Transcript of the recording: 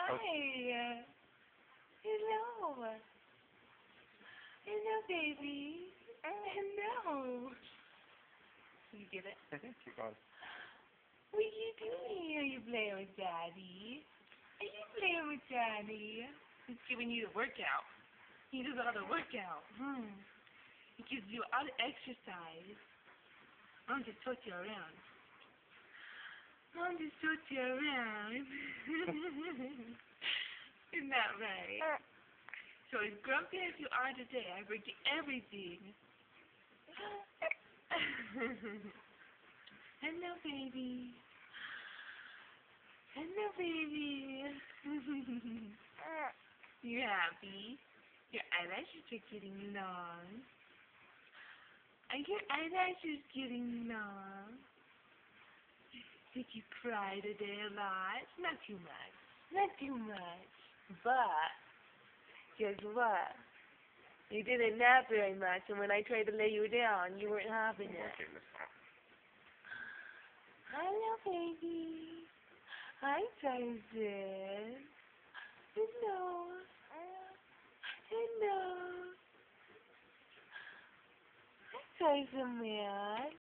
Hi. Hello. Hello, baby. Hello. You get it? Keep going. What are you doing? Are you playing with Daddy? Are you playing with Daddy? He's giving you the workout. He does all the workout. He gives you all the exercise. I'm just tote you around. I'm just tote you around. Isn't that right? So as grumpy as you are today, I bring you everything. Hello, baby. Hello, baby. You happy? Your eyelashes are getting long. Are your eyelashes getting long? Did you cry today a lot? Not too much. Not too much. But, guess what? You didn't nap very much, and when I tried to lay you down, you weren't having it. Hello, baby. Hi, Tyson. Hello. Hello. Hi, Tyson, man.